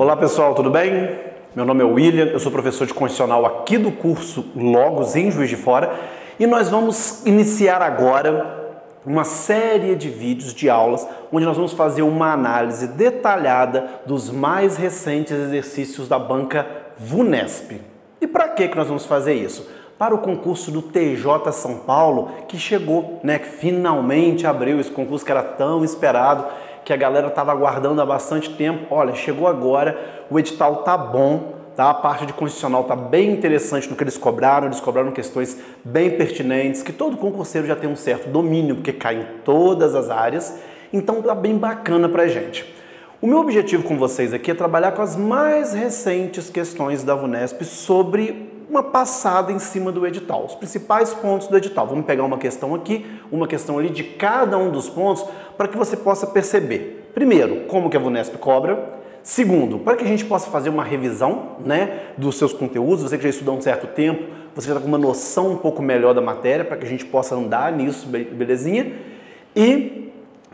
Olá pessoal, tudo bem? Meu nome é William, eu sou professor de Constitucional aqui do curso Logos em Juiz de Fora e nós vamos iniciar agora uma série de vídeos, de aulas, onde nós vamos fazer uma análise detalhada dos mais recentes exercícios da banca VUNESP. E para que nós vamos fazer isso? Para o concurso do TJ São Paulo, que chegou, que finalmente abriu esse concurso que era tão esperado, que a galera estava aguardando há bastante tempo. Olha, chegou agora, o edital tá bom, tá? A parte de constitucional tá bem interessante no que eles cobraram questões bem pertinentes, que todo concurseiro já tem um certo domínio, porque cai em todas as áreas, então tá bem bacana pra gente. O meu objetivo com vocês aqui é trabalhar com as mais recentes questões da VUNESP sobre uma passada em cima do edital, os principais pontos do edital. Vamos pegar uma questão aqui, uma questão ali de cada um dos pontos para que você possa perceber, primeiro, como que a VUNESP cobra, segundo, para que a gente possa fazer uma revisão dos seus conteúdos, você que já estudou há um certo tempo, você já está com uma noção um pouco melhor da matéria, para que a gente possa andar nisso, belezinha, e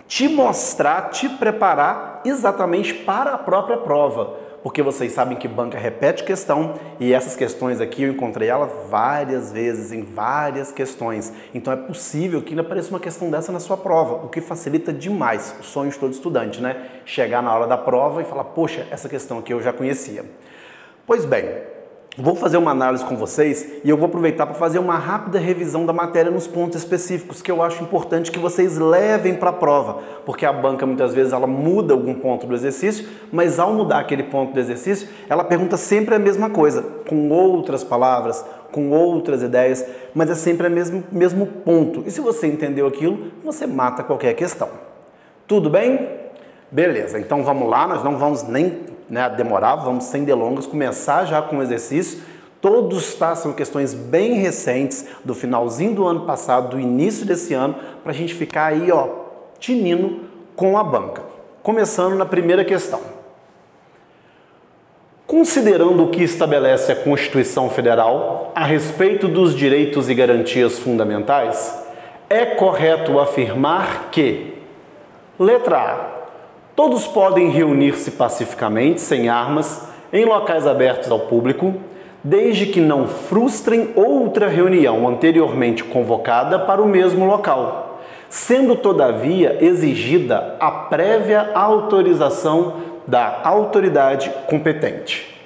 te mostrar, te preparar exatamente para a própria prova. Porque vocês sabem que banca repete questão e essas questões aqui eu encontrei ela várias vezes, em várias questões. Então é possível que ainda apareça uma questão dessa na sua prova, o que facilita demais o sonho de todo estudante, Chegar na hora da prova e falar, poxa, essa questão aqui eu já conhecia. Pois bem, vou fazer uma análise com vocês e eu vou aproveitar para fazer uma rápida revisão da matéria nos pontos específicos que eu acho importante que vocês levem para a prova, porque a banca muitas vezes ela muda algum ponto do exercício, mas ao mudar aquele ponto do exercício, ela pergunta sempre a mesma coisa, com outras palavras, com outras ideias, mas é sempre o mesmo ponto. E se você entendeu aquilo, você mata qualquer questão. Tudo bem? Beleza, então vamos lá, nós não vamos nem demorar, vamos sem delongas começar já com o exercício. Todos são questões bem recentes, do finalzinho do ano passado, do início desse ano, para a gente ficar aí, tinindo com a banca. Começando na primeira questão. Considerando o que estabelece a Constituição Federal a respeito dos direitos e garantias fundamentais, é correto afirmar que, letra A, todos podem reunir-se pacificamente, sem armas, em locais abertos ao público, desde que não frustrem outra reunião anteriormente convocada para o mesmo local, sendo, todavia, exigida a prévia autorização da autoridade competente.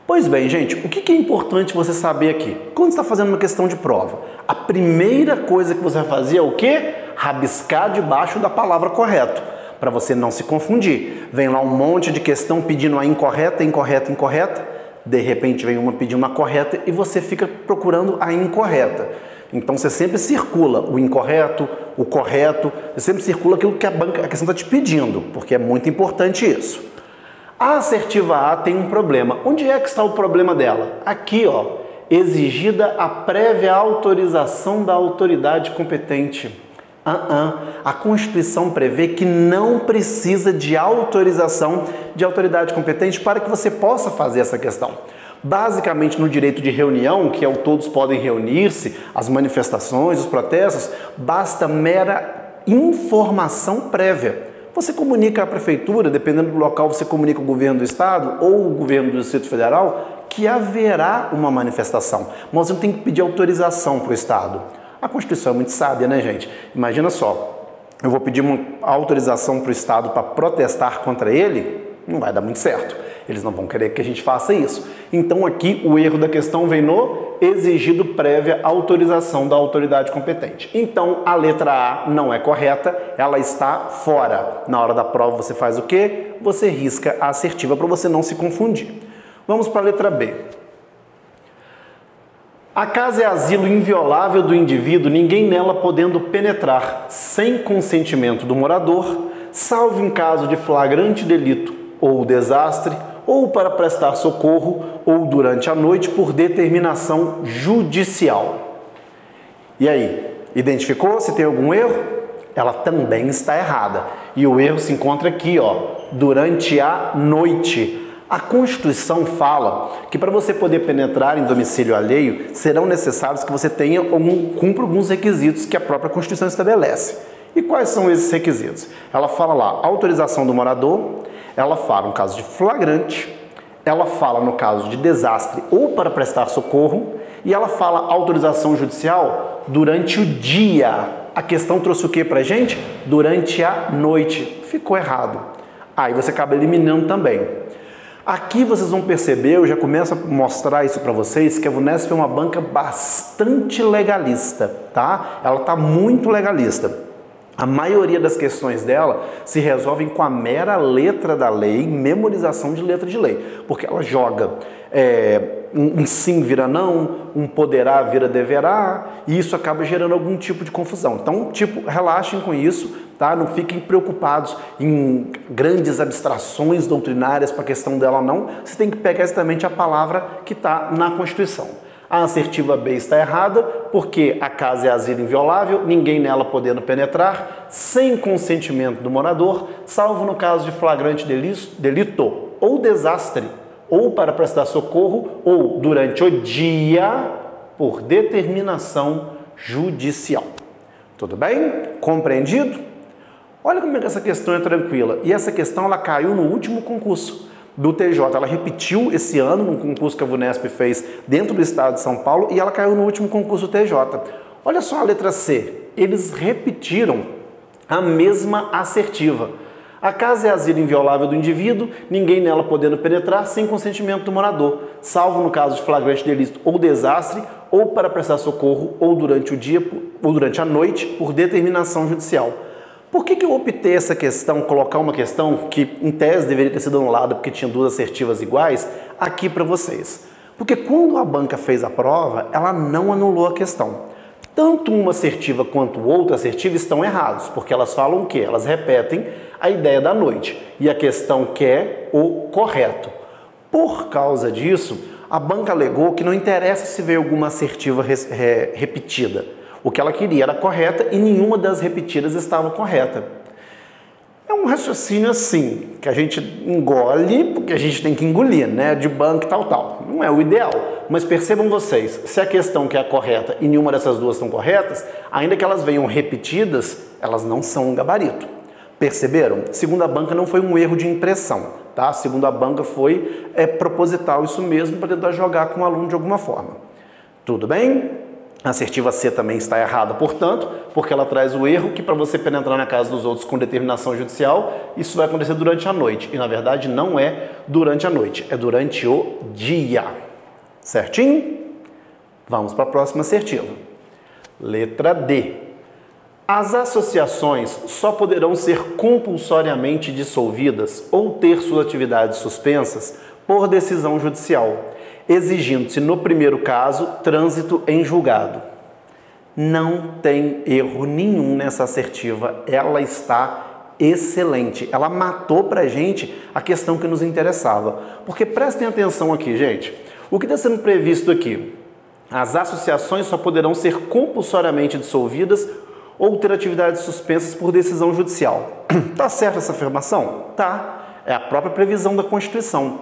Pois bem, gente, o que é importante você saber aqui? Quando você está fazendo uma questão de prova, a primeira coisa que você vai fazer é o quê? Rabiscar debaixo da palavra correto. Para você não se confundir. Vem lá um monte de questão pedindo a incorreta, incorreta, incorreta. De repente vem uma pedindo uma correta e você fica procurando a incorreta. Então você sempre circula o incorreto, o correto, você sempre circula aquilo que a questão está te pedindo, porque é muito importante isso. A assertiva A tem um problema. Onde é que está o problema dela? Aqui, exigida a prévia autorização da autoridade competente. A Constituição prevê que não precisa de autorização de autoridade competente para que você possa fazer essa questão. Basicamente, no direito de reunião, que é o todos podem reunir-se, as manifestações, os protestos, basta mera informação prévia. Você comunica à prefeitura, dependendo do local, você comunica o governo do estado ou o governo do Distrito Federal que haverá uma manifestação, mas não tem que pedir autorização para o estado. A Constituição é muito sábia, gente? Imagina só, eu vou pedir uma autorização para o Estado para protestar contra ele, não vai dar muito certo. Eles não vão querer que a gente faça isso. Então aqui o erro da questão vem no exigido prévia autorização da autoridade competente. Então a letra A não é correta, ela está fora. Na hora da prova você faz o quê? Você risca a assertiva para você não se confundir. Vamos para a letra B. A casa é asilo inviolável do indivíduo, ninguém nela podendo penetrar, sem consentimento do morador, salvo em caso de flagrante delito ou desastre, ou para prestar socorro, ou durante a noite por determinação judicial. E aí, identificou se tem algum erro? Ela também está errada. E o erro se encontra aqui, durante a noite. A Constituição fala que para você poder penetrar em domicílio alheio, serão necessários que você cumpra alguns requisitos que a própria Constituição estabelece. E quais são esses requisitos? Ela fala lá, autorização do morador, ela fala no caso de flagrante, ela fala no caso de desastre ou para prestar socorro, e ela fala autorização judicial durante o dia. A questão trouxe o que pra gente? Durante a noite. Ficou errado. Aí você acaba eliminando também. Aqui vocês vão perceber, eu já começo a mostrar isso para vocês, que a VUNESP é uma banca bastante legalista, tá? Ela tá muito legalista. A maioria das questões dela se resolvem com a mera letra da lei, memorização de letra de lei, porque ela joga um sim vira não, um poderá vira deverá, e isso acaba gerando algum tipo de confusão. Então, relaxem com isso, tá? Não fiquem preocupados em grandes abstrações doutrinárias para a questão dela, não. Você tem que pegar exatamente a palavra que está na Constituição. A assertiva B está errada, porque a casa é asilo inviolável, ninguém nela podendo penetrar, sem consentimento do morador, salvo no caso de flagrante delito ou desastre, ou para prestar socorro, ou durante o dia, por determinação judicial. Tudo bem? Compreendido? Olha como é que essa questão é tranquila. E essa questão ela caiu no último concurso do TJ. Ela repetiu esse ano num concurso que a VUNESP fez dentro do estado de São Paulo e ela caiu no último concurso do TJ. Olha só a letra C. Eles repetiram a mesma assertiva. A casa é asilo inviolável do indivíduo, ninguém nela podendo penetrar sem consentimento do morador, salvo no caso de flagrante delito ou desastre, ou para prestar socorro, ou durante o dia, ou durante a noite, por determinação judicial. Por que eu optei essa questão, colocar uma questão que em tese deveria ter sido anulada porque tinha duas assertivas iguais, aqui para vocês? Porque quando a banca fez a prova, ela não anulou a questão. Tanto uma assertiva quanto outra assertiva estão errados, porque elas falam o quê? Elas repetem a ideia da noite e a questão quer o correto. Por causa disso, a banca alegou que não interessa se vê alguma assertiva repetida. O que ela queria era correta e nenhuma das repetidas estava correta. É um raciocínio assim, que a gente engole, porque a gente tem que engolir, né? De banco e tal. Não é o ideal. Mas percebam vocês, se a questão que é correta e nenhuma dessas duas estão corretas, ainda que elas venham repetidas, elas não são um gabarito. Perceberam? Segundo a banca, não foi um erro de impressão, tá? Segundo a banca, foi proposital isso mesmo, para tentar jogar com o aluno de alguma forma. Tudo bem? A assertiva C também está errada, portanto, porque ela traz o erro que para você penetrar na casa dos outros com determinação judicial, isso vai acontecer durante a noite. E, na verdade, não é durante a noite, é durante o dia. Certinho? Vamos para a próxima assertiva. Letra D. As associações só poderão ser compulsoriamente dissolvidas ou ter suas atividades suspensas por decisão judicial, exigindo-se, no primeiro caso, trânsito em julgado. Não tem erro nenhum nessa assertiva, ela está excelente. Ela matou pra gente a questão que nos interessava. Porque prestem atenção aqui, gente. O que está sendo previsto aqui? As associações só poderão ser compulsoriamente dissolvidas ou ter atividades suspensas por decisão judicial. Tá certa essa afirmação? Tá. É a própria previsão da Constituição.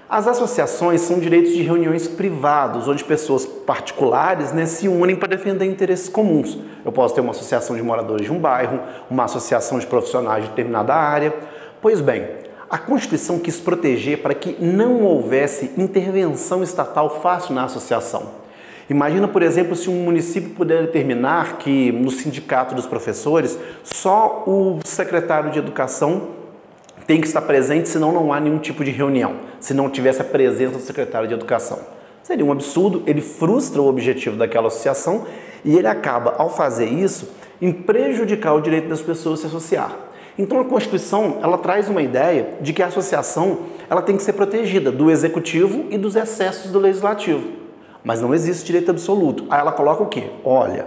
As associações são direitos de reuniões privados, onde pessoas particulares se unem para defender interesses comuns. Eu posso ter uma associação de moradores de um bairro, uma associação de profissionais de determinada área. Pois bem, a Constituição quis proteger para que não houvesse intervenção estatal fácil na associação. Imagina, por exemplo, se um município puder determinar que no sindicato dos professores só o secretário de educação tem que estar presente, senão não há nenhum tipo de reunião, se não tivesse a presença do secretário de educação. Seria um absurdo, ele frustra o objetivo daquela associação e ele acaba, ao fazer isso, em prejudicar o direito das pessoas se associar. Então a Constituição, ela traz uma ideia de que a associação ela tem que ser protegida do executivo e dos excessos do legislativo. Mas não existe direito absoluto. Aí ela coloca o quê? Olha,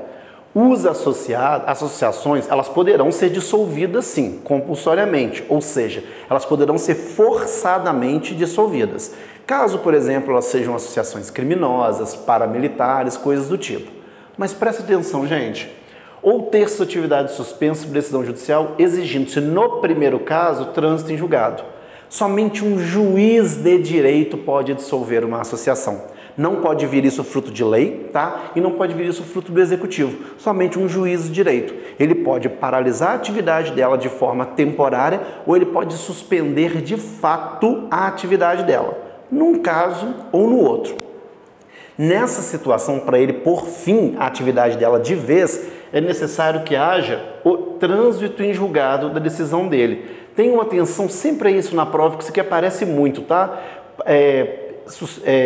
associações, elas poderão ser dissolvidas sim, compulsoriamente, ou seja, elas poderão ser forçadamente dissolvidas. Caso, por exemplo, elas sejam associações criminosas, paramilitares, coisas do tipo. Mas preste atenção, gente. Ou ter sua atividade suspensa por decisão judicial, exigindo-se, no primeiro caso, trânsito em julgado. Somente um juiz de direito pode dissolver uma associação. Não pode vir isso fruto de lei, tá? E não pode vir isso fruto do executivo. Somente um juiz de direito. Ele pode paralisar a atividade dela de forma temporária ou ele pode suspender de fato a atividade dela, num caso ou no outro. Nessa situação, para ele pôr fim à atividade dela de vez, é necessário que haja o trânsito em julgado da decisão dele. Tenham atenção sempre a isso na prova, que isso aqui aparece muito, tá?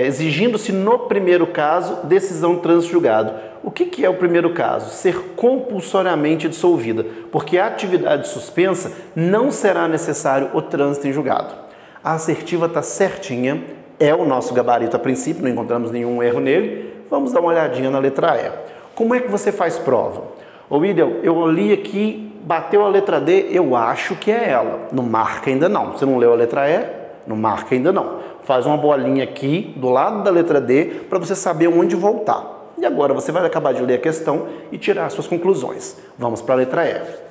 Exigindo-se no primeiro caso decisão de trânsito julgado. O que é o primeiro caso? Ser compulsoriamente dissolvida, porque a atividade suspensa não será necessário o trânsito em julgado. A assertiva está certinha, é o nosso gabarito a princípio, não encontramos nenhum erro nele. Vamos dar uma olhadinha na letra E. Como é que você faz prova? Ô William, eu li aqui, bateu a letra D, eu acho que é ela. Não marca ainda não. Você não leu a letra E? Não marca ainda não. Faz uma bolinha aqui do lado da letra D para você saber onde voltar. E agora você vai acabar de ler a questão e tirar suas conclusões. Vamos para a letra E.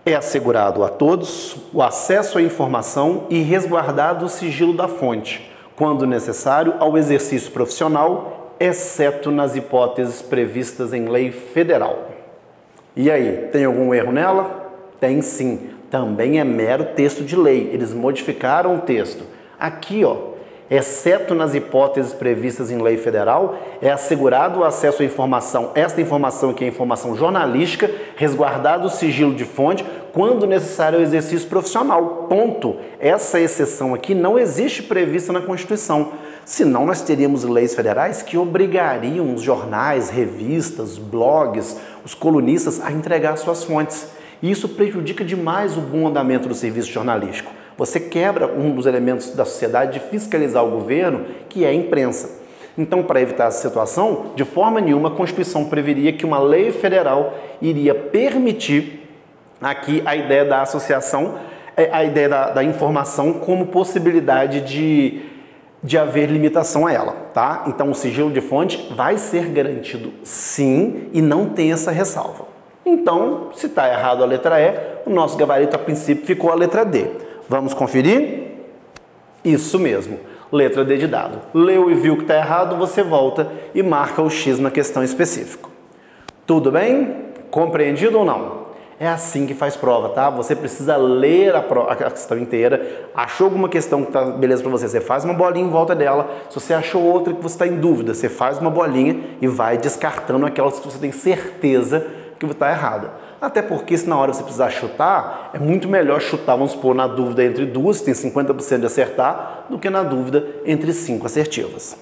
É assegurado a todos o acesso à informação e resguardado o sigilo da fonte, quando necessário ao exercício profissional, exceto nas hipóteses previstas em lei federal. E aí, tem algum erro nela? Tem sim. Também é mero texto de lei. Eles modificaram o texto. Aqui, ó, exceto nas hipóteses previstas em lei federal, é assegurado o acesso à informação, esta informação aqui é informação jornalística, resguardado o sigilo de fonte, quando necessário ao exercício profissional. Ponto. Essa exceção aqui não existe prevista na Constituição. Senão nós teríamos leis federais que obrigariam os jornais, revistas, blogs, os colunistas a entregar suas fontes. E isso prejudica demais o bom andamento do serviço jornalístico. Você quebra um dos elementos da sociedade de fiscalizar o governo, que é a imprensa. Então, para evitar essa situação, de forma nenhuma a Constituição preveria que uma lei federal iria permitir aqui a ideia da associação, a ideia da informação como possibilidade de haver limitação a ela, tá? Então o sigilo de fonte vai ser garantido sim e não tem essa ressalva. Então, se está errado a letra E, o nosso gabarito a princípio ficou a letra D. Vamos conferir? Isso mesmo, letra D de dado. Leu e viu que está errado, você volta e marca o X na questão específica. Tudo bem? Compreendido ou não? É assim que faz prova, tá? Você precisa ler a questão inteira. Achou alguma questão que tá beleza para você, você faz uma bolinha em volta dela. Se você achou outra que você está em dúvida, você faz uma bolinha e vai descartando aquelas que você tem certeza que está errada. Até porque se na hora você precisar chutar, é muito melhor chutar, vamos supor, na dúvida entre duas, tem 50% de acertar, do que na dúvida entre 5 assertivas.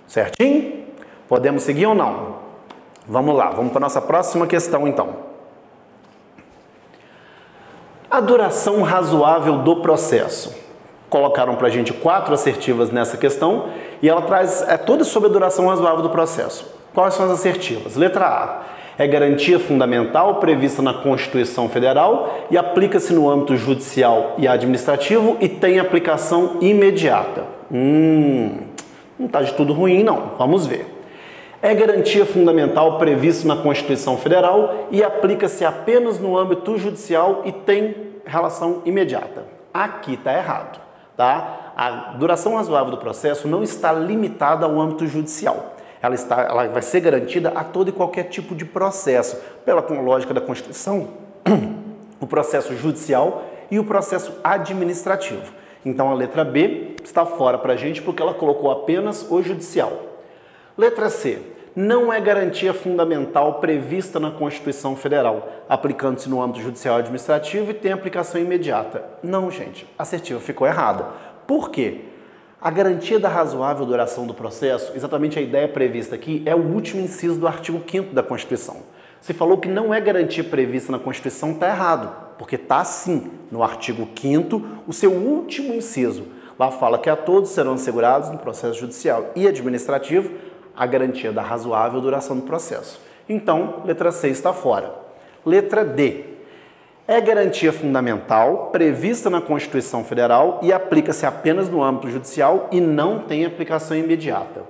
Certinho? Podemos seguir ou não? Vamos lá, vamos para a nossa próxima questão então. A duração razoável do processo. Colocaram para a gente 4 assertivas nessa questão e ela traz toda sobre a duração razoável do processo. Quais são as assertivas? Letra A. É garantia fundamental prevista na Constituição Federal e aplica-se no âmbito judicial e administrativo e tem aplicação imediata. Não está de tudo ruim não, vamos ver. É garantia fundamental prevista na Constituição Federal e aplica-se apenas no âmbito judicial e tem relação imediata. Aqui está errado, tá? A duração razoável do processo não está limitada ao âmbito judicial. Ela vai ser garantida a todo e qualquer tipo de processo, pela lógica da Constituição, o processo judicial e o processo administrativo. Então a letra B está fora para a gente porque ela colocou apenas o judicial. Letra C. Não é garantia fundamental prevista na Constituição Federal, aplicando-se no âmbito judicial e administrativo e tem aplicação imediata. Não, gente, a assertiva ficou errada. Por quê? A garantia da razoável duração do processo, exatamente a ideia prevista aqui, é o último inciso do artigo 5º da Constituição. Se falou que não é garantia prevista na Constituição, está errado, porque está sim no artigo 5º, o seu último inciso. Lá fala que a todos serão assegurados no processo judicial e administrativo a garantia da razoável duração do processo. Então, letra C está fora. Letra D. É garantia fundamental prevista na Constituição Federal e aplica-se apenas no âmbito judicial e não tem aplicação imediata.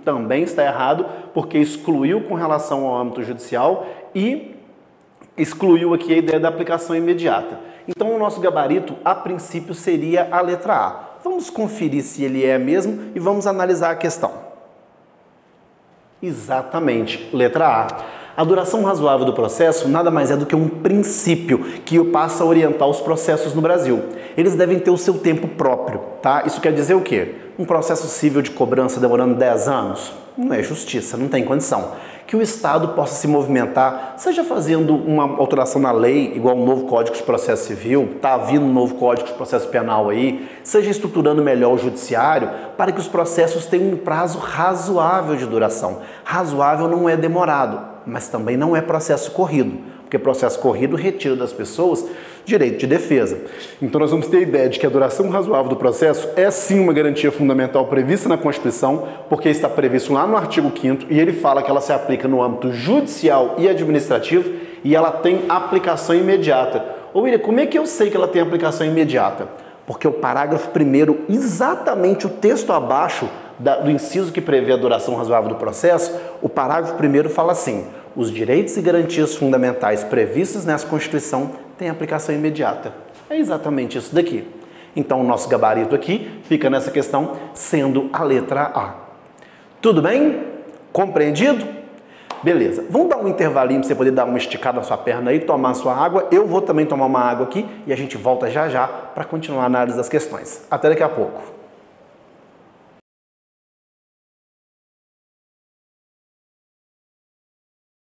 Também está errado porque excluiu com relação ao âmbito judicial e excluiu aqui a ideia da aplicação imediata. Então, o nosso gabarito, a princípio, seria a letra A. Vamos conferir se ele é mesmo e vamos analisar a questão. Exatamente, letra A. A duração razoável do processo nada mais é do que um princípio que passa a orientar os processos no Brasil. Eles devem ter o seu tempo próprio, tá? Isso quer dizer o quê? Um processo civil de cobrança demorando 10 anos? Não é justiça, não tem condição. Que o Estado possa se movimentar, seja fazendo uma alteração na lei, igual um novo Código de Processo Civil, está vindo um novo Código de Processo Penal aí, seja estruturando melhor o judiciário para que os processos tenham um prazo razoável de duração. Razoável não é demorado, mas também não é processo corrido, porque processo corrido retira das pessoas direito de defesa. Então nós vamos ter a ideia de que a duração razoável do processo é sim uma garantia fundamental prevista na Constituição, porque está previsto lá no artigo 5º e ele fala que ela se aplica no âmbito judicial e administrativo e ela tem aplicação imediata. Ô William, como é que eu sei que ela tem aplicação imediata? Porque o parágrafo 1º, exatamente o texto abaixo do inciso que prevê a duração razoável do processo, o parágrafo 1º fala assim: os direitos e garantias fundamentais previstos nessa Constituição têm aplicação imediata. É exatamente isso daqui. Então, o nosso gabarito aqui fica nessa questão sendo a letra A. Tudo bem? Compreendido? Beleza. Vamos dar um intervalinho para você poder dar uma esticada na sua perna aí, tomar a sua água. Eu vou também tomar uma água aqui e a gente volta já já para continuar a análise das questões. Até daqui a pouco.